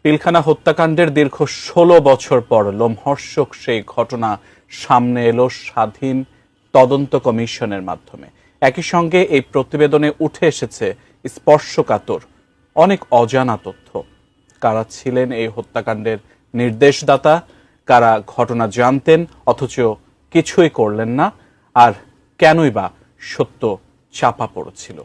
পিলখানা হত্যাকাণ্ডের দীর্ঘ ১৬ বছর পর লোমহর্ষক সেই ঘটনা সামনে এলো স্বাধীন তদন্ত কমিশনের মাধ্যমে। একই সঙ্গে এই প্রতিবেদনে উঠে এসেছে স্পর্শকাতর অনেক অজানা তথ্য। কারা ছিলেন এই হত্যাকাণ্ডের নির্দেশদাতা, কারা ঘটনা জানতেন অথচ কিছুই করলেন না, আর কেনই বা সত্য চাপা পড়েছিল,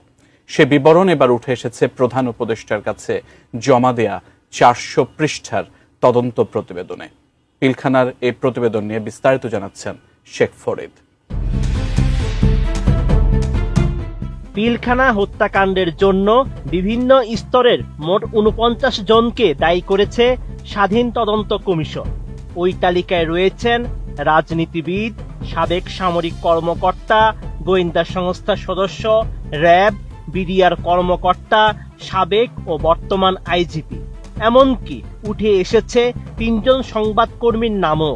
সে বিবরণ এবার উঠে এসেছে প্রধান উপদেষ্টার কাছে জমা দেয়া ৪০০ পৃষ্ঠার তদন্ত প্রতিবেদনে। পিলখানার এই প্রতিবেদন নিয়ে বিস্তারিত জানাচ্ছেন শেখ ফরিদ। পিলখানা হত্যাকাণ্ডের জন্য বিভিন্ন স্তরের মোট ৪৯ জনকে দায়ী করেছে স্বাধীন তদন্ত কমিশন। ওই তালিকায় রয়েছেন রাজনীতিবিদ, সাবেক সামরিক কর্মকর্তা, গোয়েন্দা সংস্থার সদস্য, র্যাব, বিডিআর কর্মকর্তা, সাবেক ও বর্তমান আইজিপি। এমনকি উঠে এসেছে ৩ জন সংবাদকর্মীর নামও।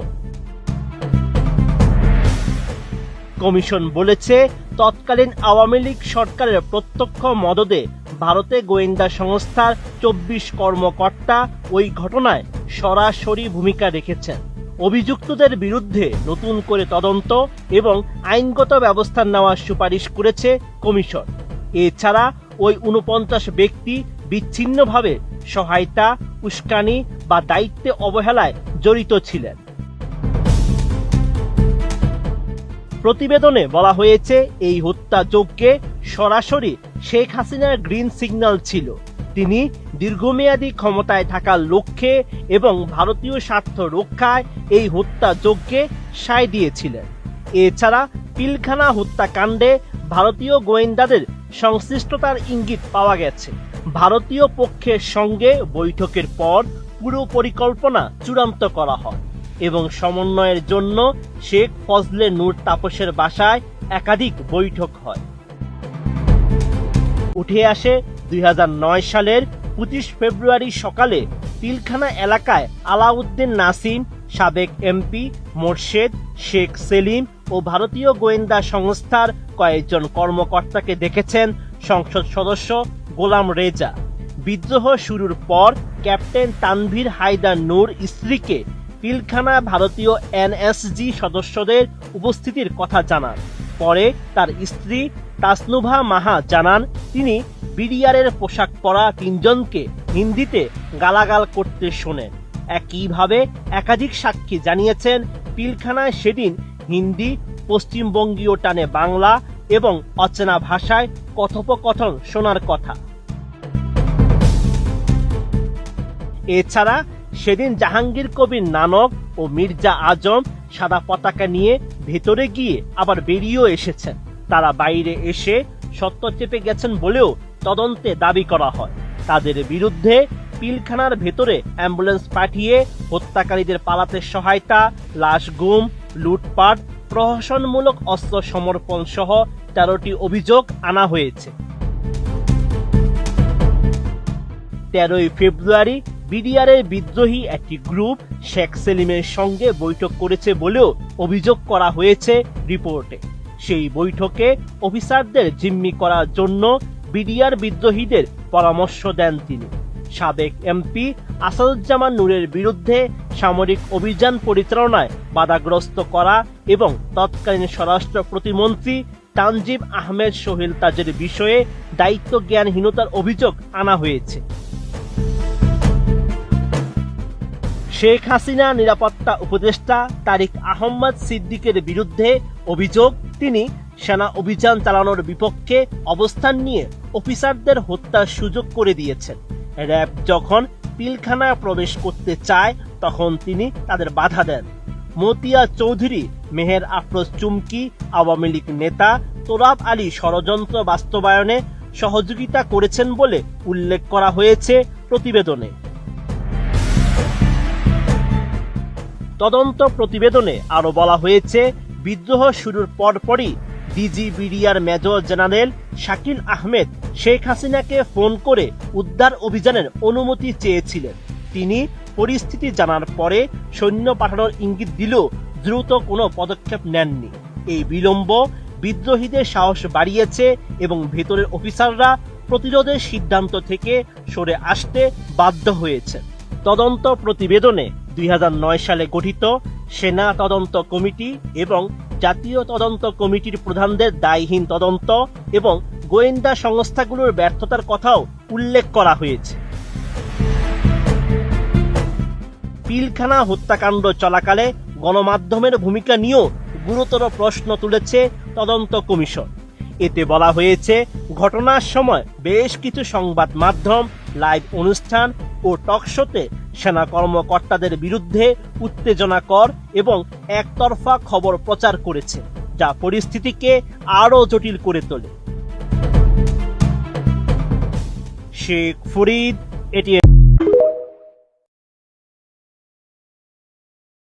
কমিশন বলেছে, তৎকালীন আওয়ামী লীগ সরকারের প্রত্যক্ষ মদদে ভারতে গোয়েন্দা সংস্থার ২৪ কর্মকর্তা ওই ঘটনায় সরাসরি ভূমিকা রেখেছেন। অভিযুক্তদের বিরুদ্ধে নতুন করে তদন্ত এবং আইনগত ব্যবস্থা নেওয়ার সুপারিশ করেছে কমিশন। এছাড়া ওই ৪৯ ব্যক্তি বিচ্ছিন্নভাবে সহায়তা, উস্কানি বা দায়িত্বে অবহেলায় জড়িত ছিলেন। প্রতিবেদনে বলা হয়েছে, এই হত্যাযজ্ঞে সরাসরি শেখ হাসিনার গ্রিন সিগন্যাল ছিল। তিনি দীর্ঘমেয়াদী ক্ষমতায় থাকার লক্ষ্যে এবং ভারতীয় স্বার্থ রক্ষায় এই হত্যাযজ্ঞে সায় দিয়েছিলেন। এছাড়া পিলখানা হত্যাকাণ্ডে ভারতীয় গোয়েন্দাদের সংশ্লিষ্টতার ইঙ্গিত পাওয়া গেছে। ভারতীয় পক্ষের সঙ্গে বৈঠকের পর পুরো পরিকল্পনা চূড়ান্ত করা হয় এবং সমন্বয়ের জন্য শেখ ফজলে নূর তাপসের বাসায় একাধিক বৈঠক হয়। উঠে আসে ২০০৯ সালের ২৫ ফেব্রুয়ারি সকালে পিলখানা এলাকায় আলাউদ্দিন নাসিম, সাবেক এমপি মোরশেদ, শেখ সেলিম ও ভারতীয় গোয়েন্দা সংস্থার কয়েকজন কর্মকর্তাকে দেখেছেন সংসদ সদস্য গোলাম রেজা। বিদ্রোহ শুরুর পর ক্যাপ্টেন তানভীর হায়দার নূর স্ত্রীকে পিলখানা ভারতীয় এনএসজি সদস্যদের উপস্থিতির কথা জানান। পরে তার স্ত্রী তাসনুভা মাহা জানান, তিনি বিডিআরের পোশাক পরা ৩ জনকে হিন্দিতে গালাগাল করতে শোনেন। একইভাবে একাধিক সাক্ষী জানিয়েছেন, পিলখানায় সেদিন হিন্দি, পশ্চিমবঙ্গীয় টানে বাংলা এবং অচেনা ভাষায় কথোপকথন শোনার কথা। এছাড়া সেদিন জাহাঙ্গীর কবির নানক ও মির্জা আজম সাদা পতাকা নিয়ে ভেতরে গিয়ে আবার বেরিয়েও এসেছেন। তারা বাইরে এসে সত্য চেপে গেছেন বলেও তদন্তে দাবি করা হয়। তাদের বিরুদ্ধে পিলখানার ভেতরে অ্যাম্বুলেন্স পাঠিয়ে হত্যাকারীদের পালাতে সহায়তা, লাশ গুম, লুটপাট, প্রহসনমূলক অস্ত্র সমর্পণ সহ ১৩টি অভিযোগ আনা হয়েছে। ১৩ই ফেব্রুয়ারি বিডিআরের বিদ্রোহী একটি গ্রুপ শেখ সেলিমের সঙ্গে বৈঠক করেছে বলেও অভিযোগ করা হয়েছে রিপোর্টে। সেই বৈঠকে অফিসারদের জিম্মি করার জন্য বিডিআর বিদ্রোহীদের পরামর্শ দেন তিনি। সাবেক এমপি আসাদুজ্জামান নূরের বিরুদ্ধে সামরিক অভিযান পরিচালনায় বাধাগ্রস্ত করা এবং তৎকালীন স্বরাষ্ট্র প্রতিমন্ত্রী তানজিব আহমেদ সোহেল তাজের বিষয়ে দায়িত্ব জ্ঞানহীনতার অভিযোগ আনা হয়েছে। শেখ হাসিনা নিরাপত্তা উপদেষ্টা তারিক আহমদ সিদ্দিকের বিরুদ্ধে অভিযোগ, তিনি সেনা অভিযান চালানোর বিপক্ষে অবস্থান নিয়ে অফিসারদের হত্যার সুযোগ করে দিয়েছেন। র্যাব যখন পিলখানায় প্রবেশ করতে চায় তখন তিনি তাদের বাধা দেন। মতিয়া চৌধুরী, মেহের আফরোজ চুমকি, আওয়ামী লীগ নেতা তোরাব আলী ষড়যন্ত্র বাস্তবায়নে সহযোগিতা করেছেন বলে উল্লেখ করা হয়েছে প্রতিবেদনে। তদন্ত প্রতিবেদনে আরো বলা হয়েছে, বিদ্রোহ শুরুর পরপরই DG BDR major general Shakil Ahmed Sheikh হাসিনাকে ফোন করে উদ্ধার অভিযানের অনুমতি চেয়েছিলেন। তিনি পরিস্থিতি জানার পরে সৈন্য পাঠানোর ইঙ্গিত দিলেও দ্রুত কোনো পদক্ষেপ নেননি। এই বিলম্ব বিদ্রোহীদের সাহস বাড়িয়েছে এবং ভেতরের অফিসাররা প্রতিরোধের সিদ্ধান্ত থেকে সরে আসতে বাধ্য হয়েছে। তদন্ত প্রতিবেদনে 2009 সালে গঠিত সেনা তদন্ত কমিটি এবং জাতীয় তদন্ত কমিটির প্রধানদের দায়হীন তদন্ত এবং গোয়েন্দা সংস্থাগুলোর ব্যর্থতার কথাও উল্লেখ করা হয়েছে। পিলখানা হত্যাকাণ্ড চলাকালে গণমাধ্যমের ভূমিকা নিয়েও গুরুতর প্রশ্ন তুলেছে তদন্ত কমিশন। এতে বলা হয়েছে, ঘটনার সময় বেশ কিছু সংবাদ মাধ্যম, লাইভ অনুষ্ঠান ও টকশোতে সেনা কর্মকর্তাদের বিরুদ্ধে উত্তেজনাকর এবং একতরফা খবর প্রচার করেছে, যা পরিস্থিতিকে আরও জটিল করে তোলে। শেখ ফরিদ, এটি